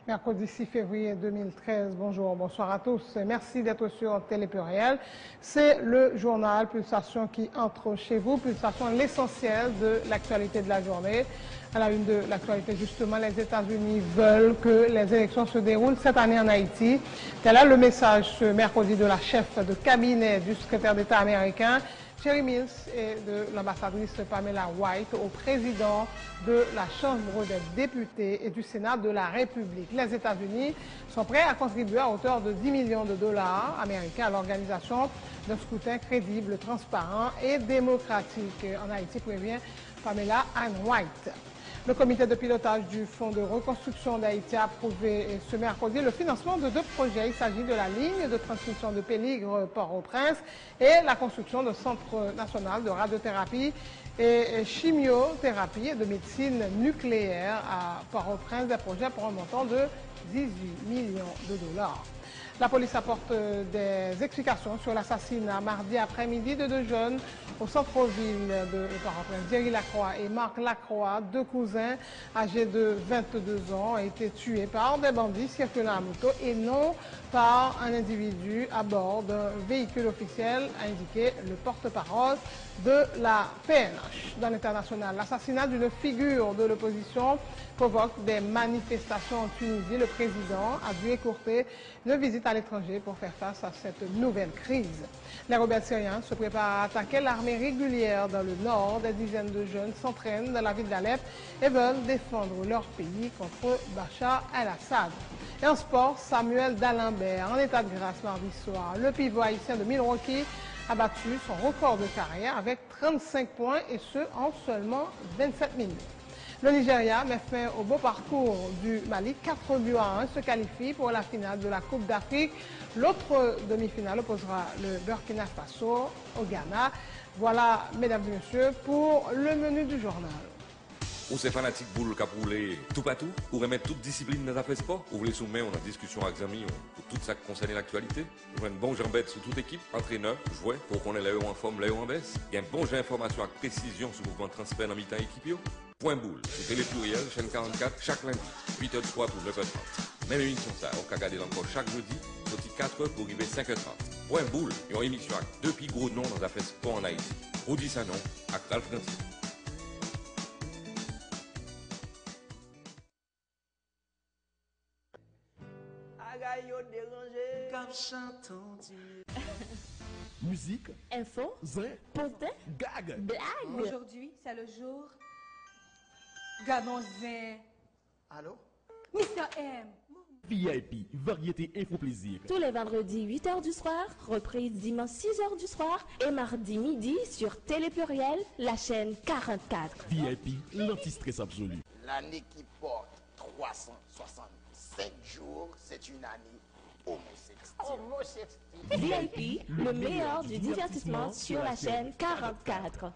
Mercredi 6 février 2013. Bonjour, bonsoir à tous. Merci d'être sur Télé Pluriel. C'est le journal Pulsation qui entre chez vous. Pulsation, l'essentiel de l'actualité de la journée. À la une de l'actualité, justement, les États-Unis veulent que les élections se déroulent cette année en Haïti. Tel est le message ce mercredi de la chef de cabinet du secrétaire d'État américain, Thierry Mills, et de l'ambassadrice Pamela White au président de la Chambre des députés et du Sénat de la République. Les États-Unis sont prêts à contribuer à hauteur de 10 millions de dollars américains à l'organisation d'un scrutin crédible, transparent et démocratique. En Haïti, prévient Pamela Ann White. Le comité de pilotage du Fonds de reconstruction d'Haïti a approuvé ce mercredi le financement de 2 projets. Il s'agit de la ligne de transmission de Péligre Port-au-Prince et la construction d'un centre national de radiothérapie et chimiothérapie et de médecine nucléaire à Port-au-Prince, des projets pour un montant de 18 millions de dollars. La police apporte des explications sur l'assassinat mardi après-midi de 2 jeunes au centre-ville de Port-au-Prince. Jerry Lacroix et Marc Lacroix, 2 cousins âgés de 22 ans, ont été tués par des bandits circulant à moto et non par un individu à bord d'un véhicule officiel, a indiqué le porte-parole de la PNH. Dans l'international, l'assassinat d'une figure de l'opposition provoque des manifestations en Tunisie. Le président a dû écourter une visite à l'étranger pour faire face à cette nouvelle crise. Les rebelles syriens se préparent à attaquer l'armée régulière dans le nord. Des dizaines de jeunes s'entraînent dans la ville d'Alep et veulent défendre leur pays contre Bachar el-Assad. Et en sport, Samuel D'Alembert, en état de grâce mardi soir. Le pivot haïtien de Milwaukee a battu son record de carrière avec 35 points et ce en seulement 27 minutes. Le Nigeria met fin au beau parcours du Mali. 4-1 se qualifie pour la finale de la Coupe d'Afrique. L'autre demi-finale opposera le Burkina Faso au Ghana. Voilà, mesdames et messieurs, pour le menu du journal. Ou c'est fanatique boule qui a roulé tout partout, ou remettre toute discipline dans la sport, ou vous voulez soumettre en discussion avec amis pour tout ça qui concerne l'actualité. Vous avez un bon jambette sur toute équipe, entraîneur, joueur, pour qu'on ait l'AE en forme, l'AE en baisse. Il y a un bon jeu d'information avec précision sur le mouvement de transfert dans mi-temps équipe. Point boule, sur Télé Pluriel, chaîne 44, chaque lundi, 8h du soir pour 9h30. Même émission ça, on peut regarder encore chaque jeudi, sorti 4h pour arriver 5h30. Point boule, une émission avec 2 plus gros noms dans la sport en Haïti. Rudi Sanon, avec Ralph Francis. Musique, info, zin, potin, gag, blague. Aujourd'hui, c'est le jour. Gabon zin. Allô? Mr. M. VIP, variété info plaisir. Tous les vendredis 8h du soir, reprise dimanche 6h du soir et mardi midi sur Télé Pluriel, la chaîne 44. VIP, l'anti-stress absolu. L'année qui porte 365 jours, c'est une année homosexuelle. VIP, le meilleur du divertissement sur la chaîne 44.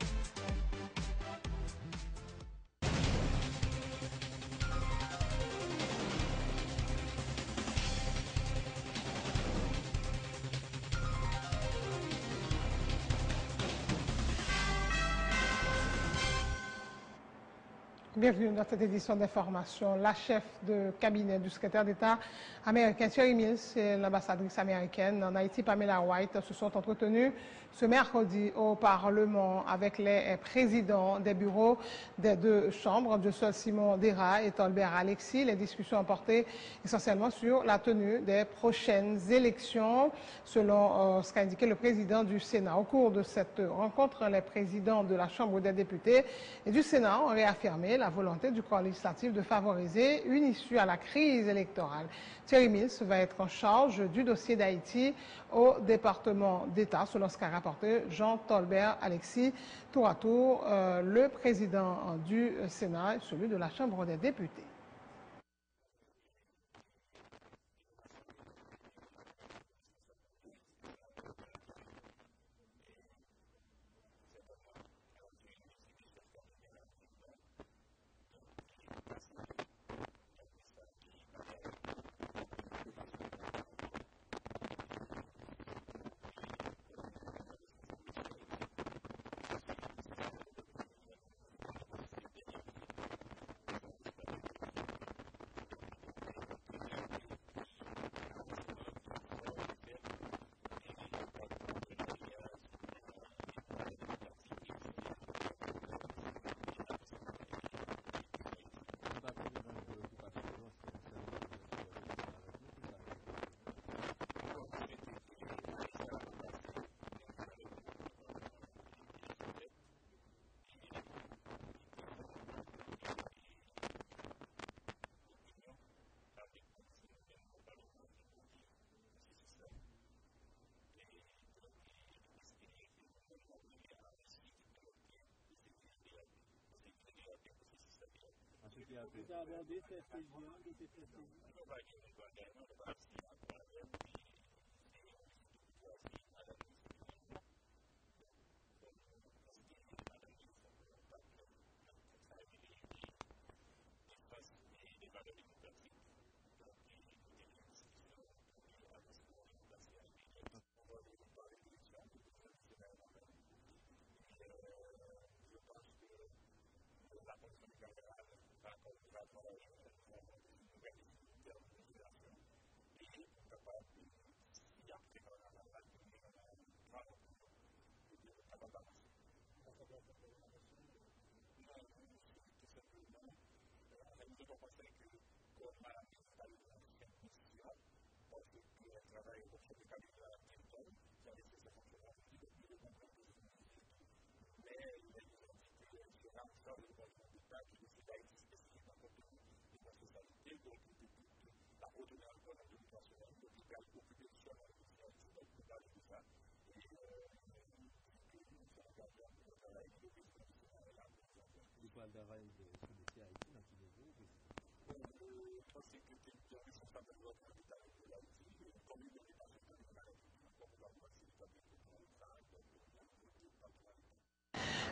Bienvenue dans cette édition d'information. La chef de cabinet du secrétaire d'État américain Thierry Mills et l'ambassadrice américaine en Haïti Pamela White se sont entretenus ce mercredi au Parlement avec les présidents des bureaux des 2 chambres, Dieu-Seul Simon Dera et Tolbert Alexis. Les discussions ont porté essentiellement sur la tenue des prochaines élections, selon ce qu'a indiqué le président du Sénat. Au cours de cette rencontre, les présidents de la Chambre des députés et du Sénat ont réaffirmé la volonté du corps législatif de favoriser une issue à la crise électorale. Thierry Mills va être en charge du dossier d'Haïti au département d'État, selon ce qu'a rapporté Jean Tolbert Alexis, tour à tour le président du Sénat et celui de la Chambre des députés.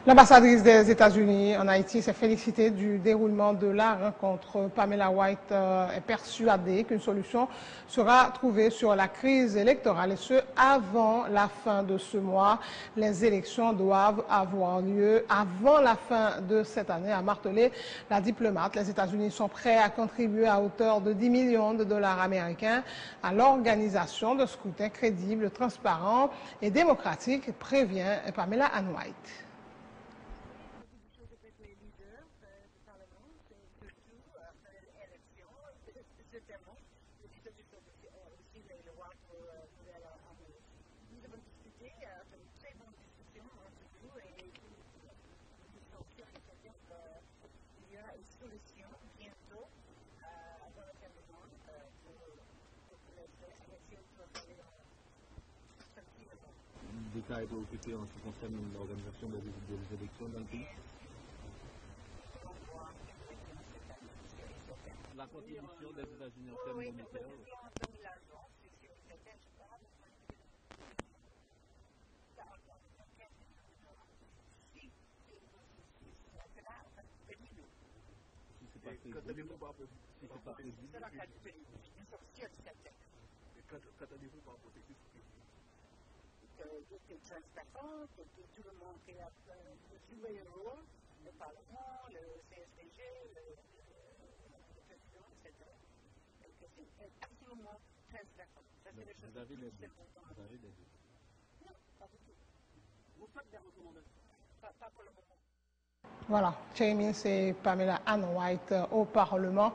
L'ambassadrice des États-Unis en Haïti s'est félicitée du déroulement de la rencontre. Pamela White est persuadée qu'une solution sera trouvée sur la crise électorale et ce, avant la fin de ce mois. Les élections doivent avoir lieu avant la fin de cette année, a martelé la diplomate. Les États-Unis sont prêts à contribuer à hauteur de 10 millions de dollars américains à l'organisation de scrutins crédibles, transparents et démocratiques, prévient Pamela White. L'État est préoccupé en ce qui concerne l'organisation des élections dans le pays. La contribution des États-Unis en termes monétaires. Si c'est pas prévu. Qu'attendez-vous par processus? Transparent, que tout le monde qui a joué le rôle, le Parlement, le CSPG, le président, etc. Et que c'est absolument transparent. Ça, c'est les choses vous avez les deux. Non, pas du tout. Vous faites des recommandations? Pas pour le moment. Voilà, Chairman, c'est Pamela White au Parlement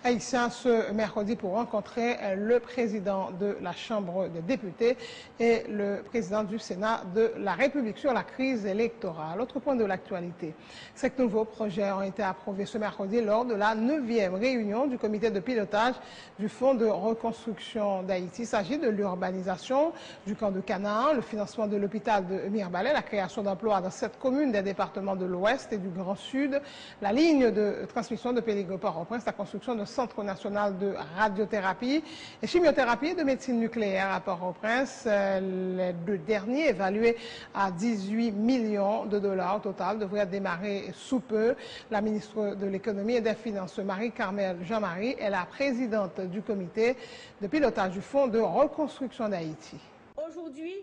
haïtien ce mercredi pour rencontrer le président de la Chambre des députés et le président du Sénat de la République sur la crise électorale. Autre point de l'actualité, 5 nouveaux projets ont été approuvés ce mercredi lors de la 9e réunion du comité de pilotage du Fonds de reconstruction d'Haïti. Il s'agit de l'urbanisation du camp de Canaan, le financement de l'hôpital de Mirbalais, la création d'emplois dans 7 communes des départements de l'Ouest et du Grand Sud, la ligne de transmission de Péligre-Port-au-Prince, la construction d'un centre national de radiothérapie et chimiothérapie et de médecine nucléaire à Port-au-Prince. Les deux derniers, évalués à 18 millions de dollars au total, devraient démarrer sous peu. La ministre de l'Économie et des Finances, Marie-Carmel Jean-Marie, est la présidente du comité de pilotage du Fonds de reconstruction d'Haïti. Aujourd'hui,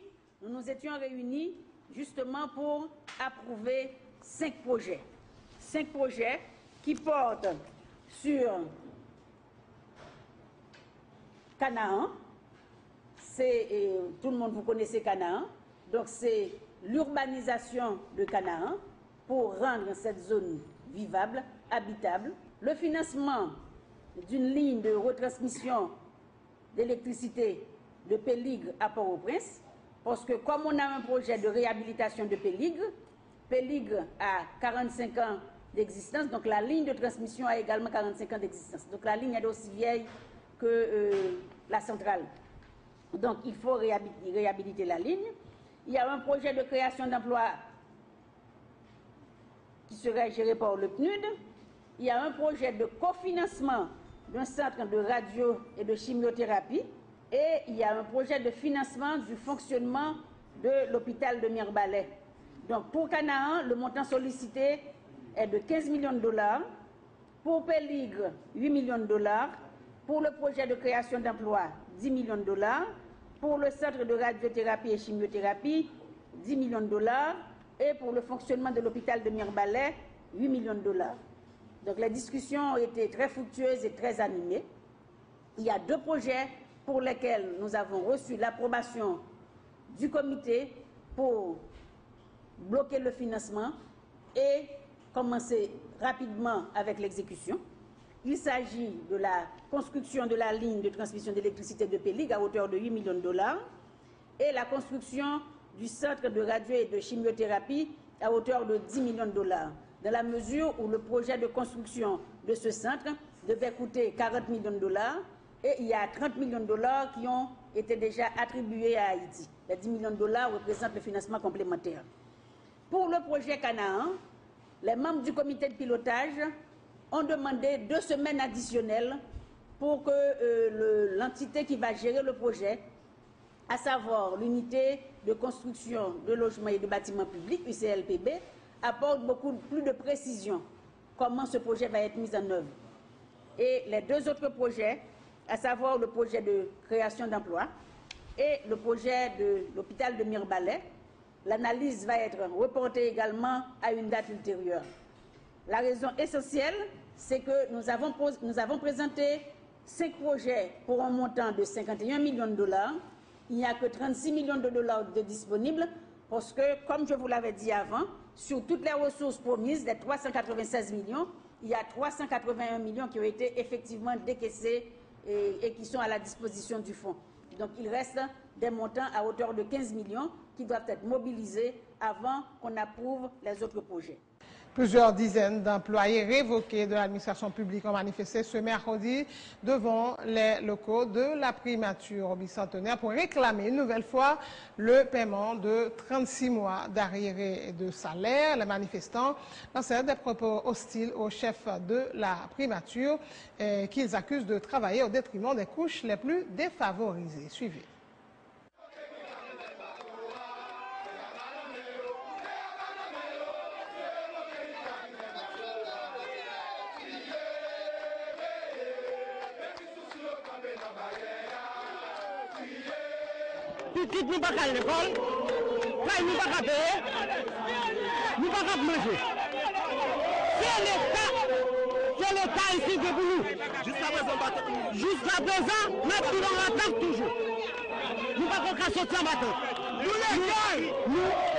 nous nous étions réunis justement pour approuver 5 projets. 5 projets qui portent sur Canaan. Tout le monde, vous connaissez Canaan. Donc c'est l'urbanisation de Canaan pour rendre cette zone vivable, habitable. Le financement d'une ligne de retransmission d'électricité de Péligre à Port-au-Prince. Parce que comme on a un projet de réhabilitation de Péligre a 45 ans d'existence, donc la ligne de transmission a également 45 ans d'existence. Donc la ligne est aussi vieille que la centrale. Donc il faut réhabiliter la ligne. Il y a un projet de création d'emplois qui serait géré par le PNUD. il y a un projet de cofinancement d'un centre de radio et de chimiothérapie et il y a un projet de financement du fonctionnement de l'hôpital de Mirbalais. Donc pour Canaan, le montant sollicité est de 15 millions de dollars, pour Péligre, 8 millions de dollars, pour le projet de création d'emplois, 10 millions de dollars, pour le centre de radiothérapie et chimiothérapie, 10 millions de dollars, et pour le fonctionnement de l'hôpital de Mirbalais, 8 millions de dollars. Donc les discussions ont été très fructueuses et très animées. Il y a 2 projets pour lesquels nous avons reçu l'approbation du comité pour bloquer le financement et commencer rapidement avec l'exécution. Il s'agit de la construction de la ligne de transmission d'électricité de Péligre à hauteur de 8 millions de dollars et la construction du centre de radio et de chimiothérapie à hauteur de 10 millions de dollars, dans la mesure où le projet de construction de ce centre devait coûter 40 millions de dollars et il y a 30 millions de dollars qui ont été déjà attribués à Haïti. Les 10 millions de dollars représentent le financement complémentaire. Pour le projet Canaan, les membres du comité de pilotage ont demandé 2 semaines additionnelles pour que l'entité qui va gérer le projet, à savoir l'unité de construction de logements et de bâtiments publics, UCLPB, apporte beaucoup plus de précision comment ce projet va être mis en œuvre. Et les 2 autres projets, à savoir le projet de création d'emplois et le projet de l'hôpital de Mirbalais, l'analyse va être reportée également à une date ultérieure. La raison essentielle, c'est que nous avons présenté 5 projets pour un montant de 51 millions de dollars. Il n'y a que 36 millions de dollars de disponibles parce que, comme je vous l'avais dit avant, sur toutes les ressources promises, des 396 millions, il y a 381 millions qui ont été effectivement décaissés et qui sont à la disposition du fonds. Donc il reste des montants à hauteur de 15 millions qui doivent être mobilisés avant qu'on approuve les autres projets. Plusieurs dizaines d'employés révoqués de l'administration publique ont manifesté ce mercredi devant les locaux de la primature au bicentenaire pour réclamer une nouvelle fois le paiement de 36 mois d'arriérés de salaire. Les manifestants lancèrent des propos hostiles au chef de la primature qu'ils accusent de travailler au détriment des couches les plus défavorisées. Suivez. Petit nous pas à l'école, nous pas à payer, nous pas à manger. C'est l'État ici que pour nous. Jusqu'à présent, nous avons l'attaque toujours. Nous pas qu'on sortir en bateau.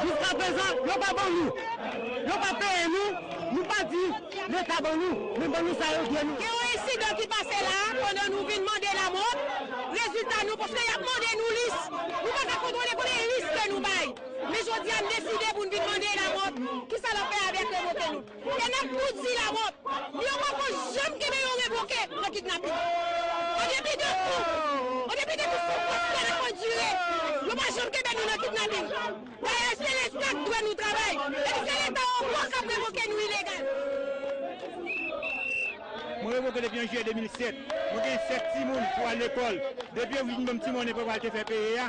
Jusqu'à présent, nous pas bon nous. Nous pas payé nous pas dit l'État bon nous ça y est nous. Il y a un incident qui passait là, pendant nous venons demander la mort. Résultat nous, parce qu'il y a demandé nous liste. Nous ne pouvons pas contrôler pour les listes que nous baillons. Mais je dis à décider pour nous demander la mort. Qui ça leur fait avec le voter nous? Il y en a tout dit la mort. Il y a encore jamais qui m'ont révoqué le kidnapping. Au début de tout, ça a duré. Nous ne pouvons jamais nous le kidnapping. D'ailleurs, c'est l'État qui doit nous travailler. Et c'est l'État au moins qui a révoqué nous illégal. Moi, je révoqué depuis juillet 2007. Moi, j'ai 7 petits mouns pour aller à l'école. Depuis que je petit monde pour aller faire payer,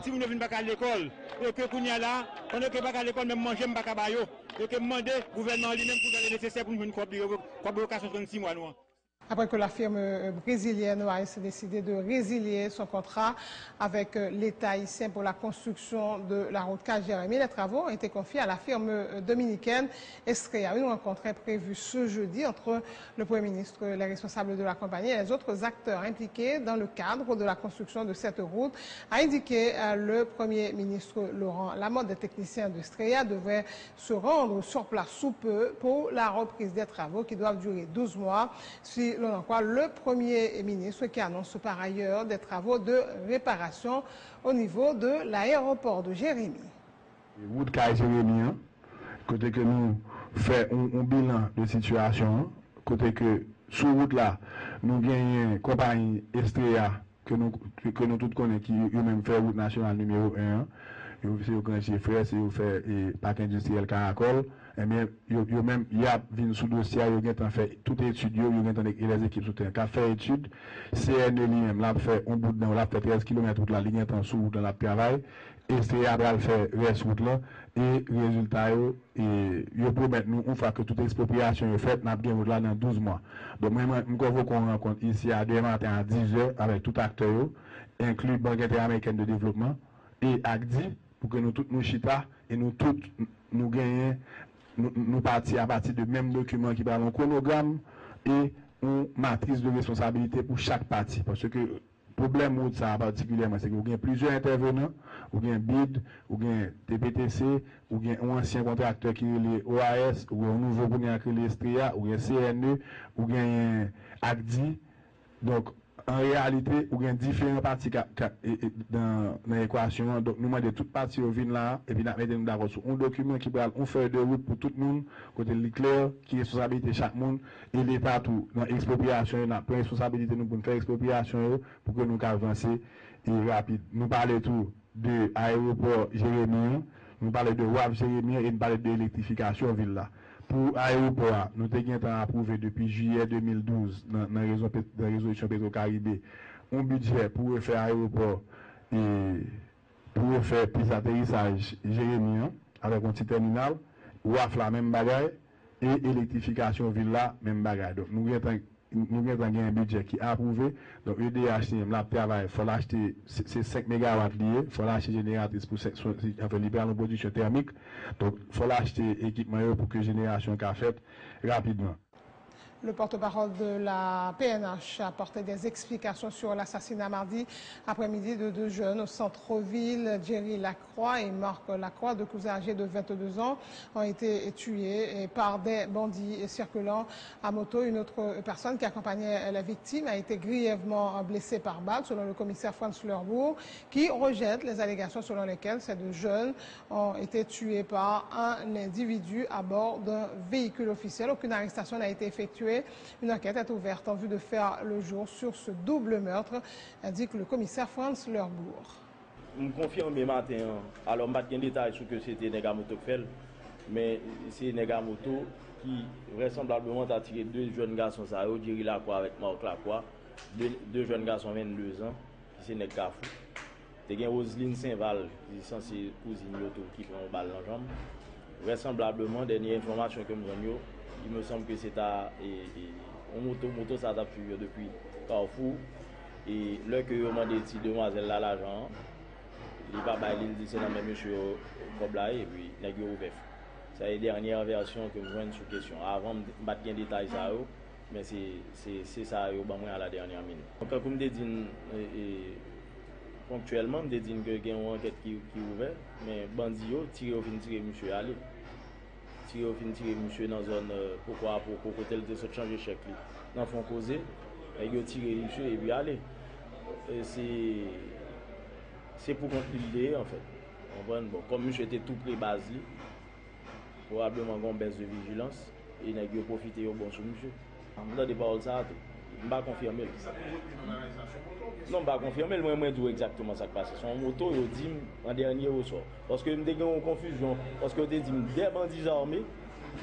si vous ne venez pas à l'école, et que vous n'êtes là, on ne peut pas à l'école, même manger, je ne peux pas à et que demander au gouvernement lui-même pour faire le nécessaire pour nous une convocation de 36 mois. Après que la firme brésilienne OAS a décidé de résilier son contrat avec l'État haïtien pour la construction de la route K-Jérémie, les travaux ont été confiés à la firme dominicaine Estrella. Une rencontre est prévue ce jeudi entre le Premier ministre, les responsables de la compagnie et les autres acteurs impliqués dans le cadre de la construction de cette route, a indiqué le Premier ministre Laurent Lamotte. Des techniciens d'Estrella devraient se rendre sur place sous peu pour la reprise des travaux qui doivent durer 12 mois. Si l'on en croit le Premier ministre qui annonce par ailleurs des travaux de réparation au niveau de l'aéroport de Jérémie. Route Jérémie, côté que nous faisons un bilan de situation, côté que sur route là, nous gagnons une compagnie Estrella que nous tous connaissons qui eux-mêmes fait route nationale numéro 1. Vous faites frère, si vous faites parc industriel Caracol, eh bien, yo même, il y a venu sous dossier, il y a fait toute étude, il y a les équipes sous terrain, qui a fait étude, CNE lui-même, l'a fait un bout de temps, l'a fait 13 km de la ligne en sous dans la travail, et c'est après le faire reste route là, et résultat, il promet nous, une fois que toute expropriation est faite, nous avons là dans 12 mois. Donc, moi, je qu'on rencontre ici à demain matin à 10h avec tout acteur, inclus Banque interaméricaine de développement et ACDI, pour que nous tous nous chita et nous tous nous gagnons, nous partions à partir de même document qui parle un chronogramme et une matrice de responsabilité pour chaque partie. Parce que le problème où ça particulièrement, c'est que vous avez plusieurs intervenants, vous avez BID, vous avez TPTC, vous avez un ancien contracteur qui est les OAS, ou un nouveau qui est les STRIA, ou un CNE, ou un ACDI. Donc, en réalité, il y a différentes parties dans l'équation. Donc, nous demandons toutes parties au vin là, et puis nous mettons d'accord sur un document qui prend une feuille de route pour tout le monde, côté l'éclair, qui est responsabilité de chaque monde, et l'État tout. Dans l'expropriation, nous avons responsabilité nous pour faire l'expropriation pour que nous avancer et rapide. Nous parlons tout de l'aéroport Jérémie, nous parlons de WAV Jérémie et nous parlons de l'électrification ville là. Pour l'aéroport, nous avons approuvé depuis juillet 2012 dans la résolution Petro-Caribé un budget pour refaire l'aéroport et pour refaire plus d'atterrissage Jérémie avec un petit terminal, WAF la même bagaille et électrification ville là, même bagaille. Donc nous avons un budget qui est approuvé. Donc EDH, là, travail, il faut l'acheter, c'est 5 MW liés, il faut l'acheter génératrice pour libérer la production thermique. Donc il faut l'acheter équipement pour que la génération soit faite rapidement. Le porte-parole de la PNH a apporté des explications sur l'assassinat mardi après-midi de deux jeunes au centre-ville. Jerry Lacroix et Marc Lacroix, deux cousins âgés de 22 ans, ont été tués par des bandits circulant à moto. Une autre personne qui accompagnait la victime a été grièvement blessée par balle, selon le commissaire Franz Leurbourg, qui rejette les allégations selon lesquelles ces deux jeunes ont été tués par un individu à bord d'un véhicule officiel. Aucune arrestation n'a été effectuée. Une enquête est ouverte en vue de faire le jour sur ce double meurtre, indique le commissaire Franz Leurbourg. Je confirme matin, alors je n'ai pas de détails sur que c'était Negamoto qui fait, mais c'est Negamoto qui vraisemblablement a tiré deux jeunes garçons, Jerry Lacroix avec Marc Lacroix, deux jeunes garçons 22 ans, qui c'est Negafou. Il y a Roselyne Saint-Val, qui est censée cousine Yoto, qui prend une balle dans la jambe. Vraisemblablement, dernière information que nous avons, il me semble que c'est à moto ça a fui depuis Carrefour et là que on demandé cette demoiselle là l'argent il va bailler il dit c'est dans même monsieur Kobla et puis nèg yo ouvert ça est dernière version que nous joigne sur question avant battre gain détail ça mais c'est ça yo ba moi à la dernière minute donc comme dit ponctuellement me dit que gain une enquête qui ouvert mais bandi yo tirer monsieur aller si on finit tirer monsieur dans zone pourquoi pour côté de se changer chèque dans fond causer et yo tirer monsieur et puis aller c'est pour conclure en fait bon comme monsieur était tout près base probablement gon baisse de vigilance et nèg yo profiter au bon sur monsieur dans des paroles ça on va confirmer non pas confirmer moi dire exactement ça qui passe son moto yo dit en dernier au soir parce que me dé une confusion parce que dit des bandits armés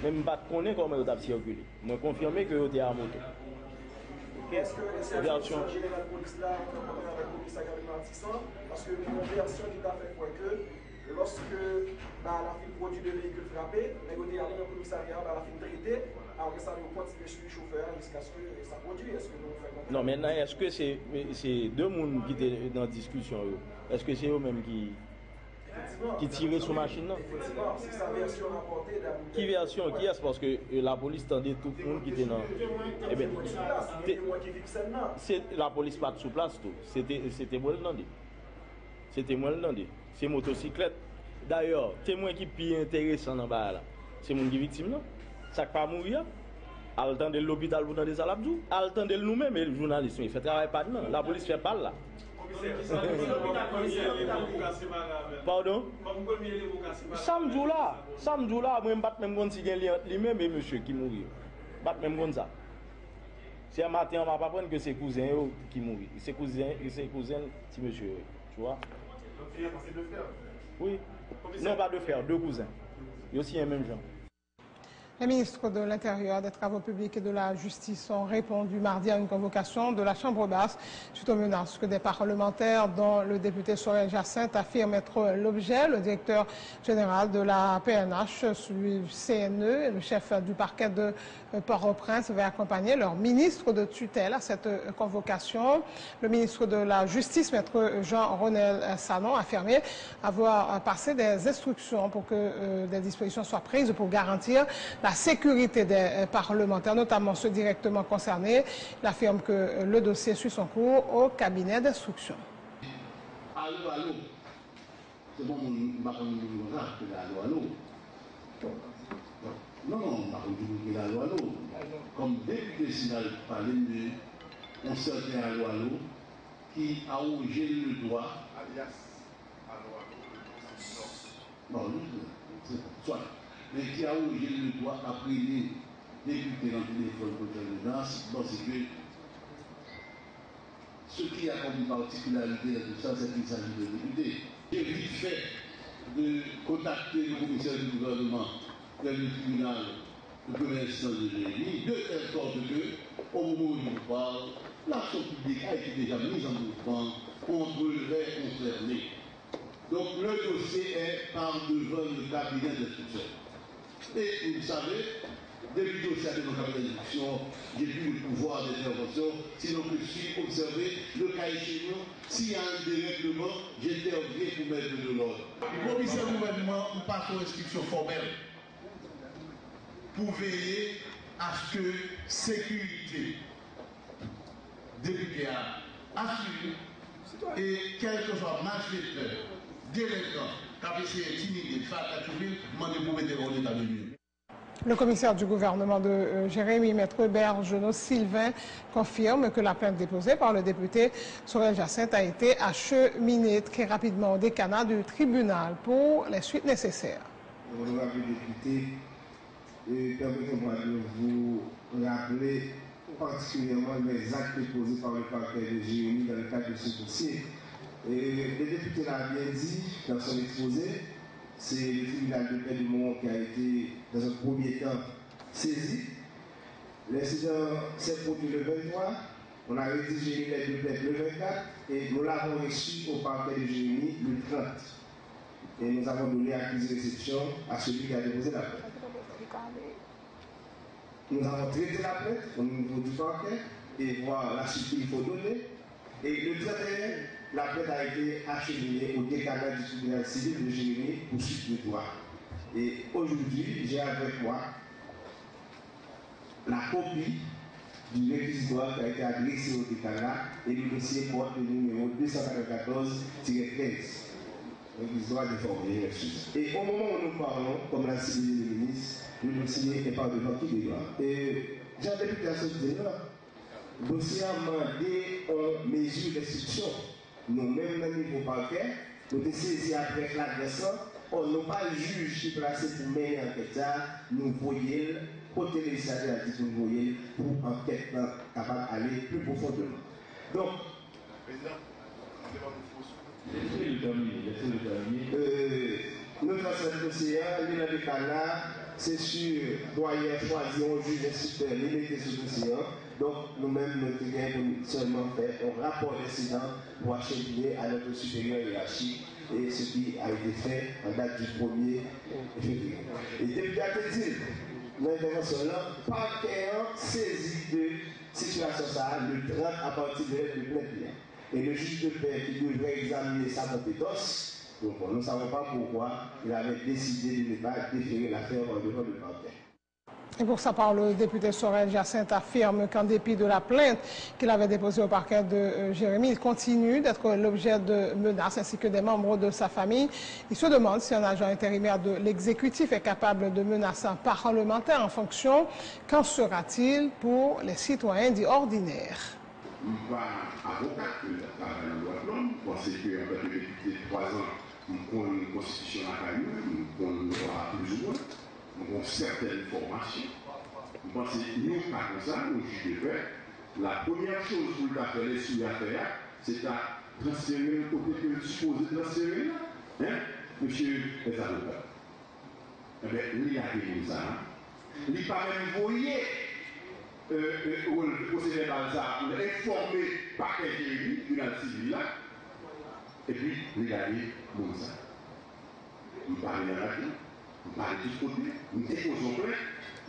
même pas connaît comment ils ont circulé moi confirmer que yo était à moto est-ce que c'est version générale police là avec police parce que une version qui t'a fait quoi que lorsque la fin produit de véhicule frappé négocier aller dans le commissariat la fin traité après ça nous continue sur le chauffeur jusqu'à ce que ça produit est-ce que nous faisons non maintenant est-ce que c'est deux monde qui étaient dans discussion est-ce que c'est eux même qui tiraient sur machine non effectivement c'est sa version rapportée qui version qui est parce que la police tendait tout le monde qui était dans eh ben c'est la police pas sur place tout c'était moi le demander c'est motocyclette d'ailleurs témoin qui plus intéressant dans bas là c'est mon qui victime là ça pas mourir à le temps de l'hôpital pour dans des salabdou à le temps de nous-mêmes le journaliste il fait travail pas non la police fait pas là pardon samedi là moi m'bat même kon si gen lui-même et monsieur qui mourir bat même comme ça c'est un matin on va pas prendre que c'est cousin qui mourir c'est cousin petit monsieur tu vois oui non pas de frère deux cousins il aussi un même genre Les ministres de l'Intérieur, des Travaux publics et de la Justice ont répondu mardi à une convocation de la Chambre basse suite aux menaces que des parlementaires, dont le député Sorel Jacinthe, affirment être l'objet. Le directeur général de la PNH, du CNE et le chef du parquet de Port-au-Prince va accompagner leur ministre de tutelle à cette convocation. Le ministre de la Justice, maître Jean-Ronel Sanon, a affirmé avoir passé des instructions pour que des dispositions soient prises pour garantir la sécurité des parlementaires, notamment ceux directement concernés. Il affirme que le dossier suit son cours au cabinet d'instruction. Allô, allô. C'est bon, allô. Non, allô. Comme député sénal parlait de un certain allô, qui a obligé le droit. Alias, allô, soit. Mais qui a obligé le droit après les députés dans le téléphone pour faire danse, parce que ce qui a comme particularité de tout ça, c'est qu'il s'agit de députés. J'ai vite fait de contacter le commissaire du gouvernement et le tribunal de première instance de Jérémy, de telle sorte que, au moment où je vous parle, l'action publique a été déjà mise en mouvement contre les concernés. Donc le dossier est par devant le cabinet d'instruction. Et vous savez, depuis le dossier de mon cabinet d'instruction, j'ai plus le pouvoir d'intervention, sinon que je suis observé, le cas échéant, s'il y a un dérèglement, j'interviens pour mettre de l'ordre. Le commissaire du gouvernement, on passe aux instructions formelles pour veiller à ce que sécurité député a assurée et quel que soit malfaiteur, délinquant, le commissaire du gouvernement de Jérémy, maître Bergenot Sylvain, confirme que la plainte déposée par le député Sorel Jacinthe a été acheminée très rapidement au décanat du tribunal pour les suites nécessaires. Honorable député, permettez-moi de vous rappeler particulièrement les actes déposés par le parquet de Jérémy dans le cadre de ce dossier. Et le député l'a bien dit dans son exposé, c'est le tribunal de paix du Mont qui a été dans un premier temps saisi. L'incident s'est produit le 23, on a rédigé une lettre de plainte le 24 et nous l'avons reçu au parquet de Jérémy le 30. Et nous avons donné accusé de réception à celui qui a déposé la plainte. Nous avons traité la plainte au niveau du parquet et voir la suite qu'il faut donner. Et le 31, la plainte a été acheminée au décanat du tribunal civil de Jérémy pour suite de droit. Et aujourd'hui, j'ai avec moi la copie du réquisitoire qui a été adressé au décanat et le dossier porte le numéro 294-13. Réquisitoire de formulaire. Et au moment où nous parlons, comme l'a signé le ministre, le dossier n'est pas devant qui débat. Et j'ai un député à ce le dossier a demandé en mesure d'instruction. Nous-mêmes, dans le niveau parquet, nous avons saisi après l'agresseur. On n'a pas le juge qui est placé pour mener l'enquête. Nous voyons, côté législatif, a dit que nous voyons pour enquête capable d'aller plus profondément. Donc, nous transmettons le dossier, il a déclaré, c'est sûr, doyen choisi un juge d'instructeur, il était sur le dossier. Donc, nous-mêmes, nous devons seulement faire un rapport d'incident pour acheminer à notre supérieur hiérarchique et ce qui a été fait en date du 1er février. Et depuis à te dire, l'intervention-là, parquet saisi de situation ça le 30 à partir de l'aide de plainte. Et le juge de paix qui devrait examiner sa compétence, donc nous ne savons pas pourquoi il avait décidé de ne pas déférer l'affaire devant le parquet. Et pour sa part, le député Sorel Jacinthe affirme qu'en dépit de la plainte qu'il avait déposée au parquet de Jérémy, il continue d'être l'objet de menaces ainsi que des membres de sa famille. Il se demande si un agent intérimaire de l'exécutif est capable de menacer un parlementaire en fonction. Qu'en sera-t-il pour les citoyens dits ordinaires? Avocat que la loi de l'homme, parce qu'en tant que député de 3 ans, nous avons une constitution à la nous avons plus ou moins. Nous avons certaines formations. Nous pensons que nous, pas comme ça, nous juge de paix. La première chose pour le faire les sous-affaires, c'est à transférer le côté que vous supposez transférer, monsieur les avocats. Eh bien, il y a des ça. Il n'a pas même voyé au Sénégal ça, pour informer par quel tribunal civil là, et puis regarder Moussa. Nous parlons de la radio, nous parlons de tout côté, nous déposons plainte.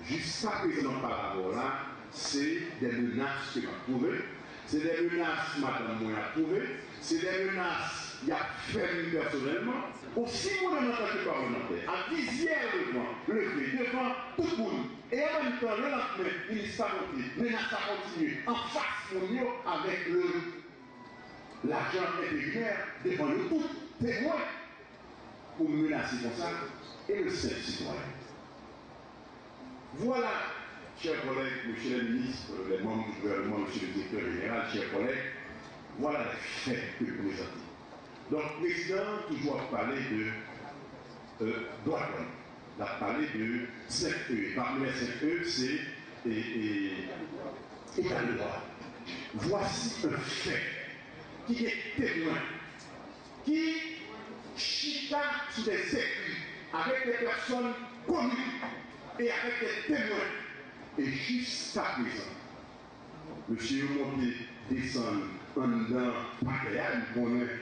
Jusqu'à présent, par rapport là, c'est des menaces que m'a trouvées, c'est des menaces, madame, moi, a trouvées, c'est des menaces, il y a fait personnellement. Aussi, vous ne m'entendez pas volontaire, à 10 devant, devant tout le monde. Et en même temps, le lendemain, il est saboté, menace à continuer, en face, mon avec l'argent intérimaire, devant le tout, témoin, pour menacer comme ça, et le seul citoyen. Voilà, chers collègues, monsieur le ministre, les membres du gouvernement, monsieur le directeur général, chers collègues, voilà les faits que vous présentez. Donc, le président toujours parlé de droit de l'homme. Il a parlé de 5 E. Parmi les 5 E, c'est état de droit. Voici un fait qui est témoin, qui chita sur des écrits avec des personnes connues et avec des témoins. Et jusqu'à présent, monsieur Monté descend en dedans paquet, il connaît,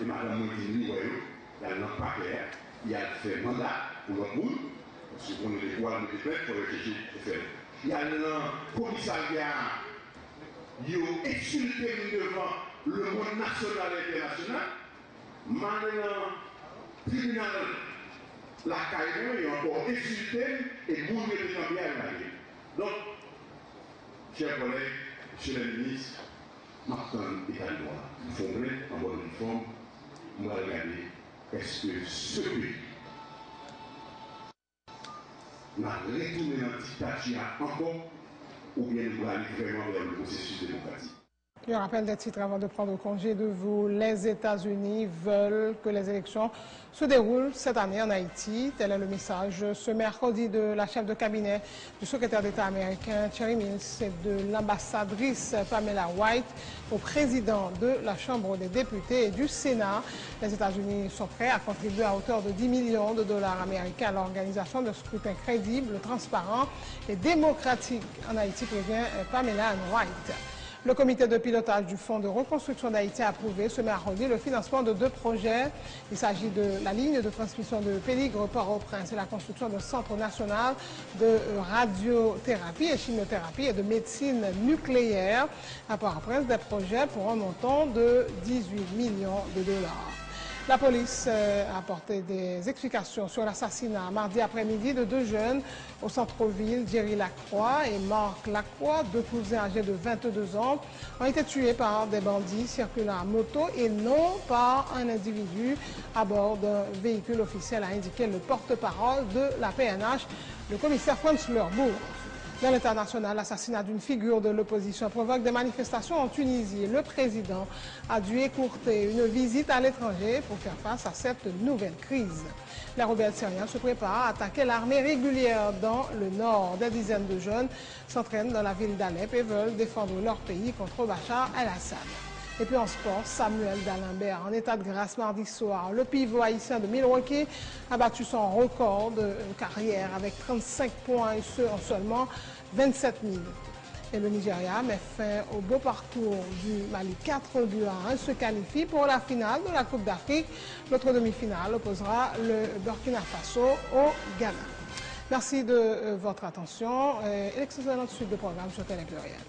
et madame Monté, il y a un paquet, il a fait mandat pour l'autre monde, parce qu'on a des poids de défaite pour réfléchir et faire. Il y a un commissariat, il a insulté devant le monde national et international, maintenant, tribunal, la caille, il a encore insulté et vous ne bien arrivé. Donc, chers collègues, monsieur le ministre, maintenant, état de droit, il faut mettre en bonne forme, on va regarder, est-ce que ce pays n'a retourné dans la dictature encore, ou bien nous allons aller vraiment vers le processus démocratique. Je rappelle des titres avant de prendre congé de vous. Les États-Unis veulent que les élections se déroulent cette année en Haïti. Tel est le message ce mercredi de la chef de cabinet du secrétaire d'État américain Thierry Mills et de l'ambassadrice Pamela White au président de la Chambre des députés et du Sénat. Les États-Unis sont prêts à contribuer à hauteur de 10 millions de dollars américains à l'organisation de scrutins crédibles, transparents et démocratiques en Haïti, prévient Pamela White. Le comité de pilotage du Fonds de reconstruction d'Haïti a approuvé ce mercredi le financement de 2 projets. Il s'agit de la ligne de transmission de Péligre Port-au-Prince et la construction d'un centre national de radiothérapie et chimiothérapie et de médecine nucléaire à Port-au-Prince, des projets pour un montant de 18 millions de dollars. La police a apporté des explications sur l'assassinat mardi après-midi de 2 jeunes au centre-ville. Jerry Lacroix et Marc Lacroix, 2 cousins âgés de 22 ans, ont été tués par des bandits circulant à moto et non par un individu à bord d'un véhicule officiel, a indiqué le porte-parole de la PNH, le commissaire Franz Lerbourg. Dans l'international, l'assassinat d'une figure de l'opposition provoque des manifestations en Tunisie. Le président a dû écourter une visite à l'étranger pour faire face à cette nouvelle crise. Les rebelles syriens se préparent à attaquer l'armée régulière dans le nord. Des dizaines de jeunes s'entraînent dans la ville d'Alep et veulent défendre leur pays contre Bachar el-Assad. Et puis en sport, Samuel D'Alembert, en état de grâce mardi soir. Le pivot haïtien de Milwaukee a battu son record de carrière avec 35 points et ce en seulement 27 minutes. Et le Nigeria met fin au beau parcours du Mali. 4-1 se qualifie pour la finale de la Coupe d'Afrique. L'autre demi-finale opposera le Burkina Faso au Ghana. Merci de votre attention et excellente suite de programme sur Télé Pluriel.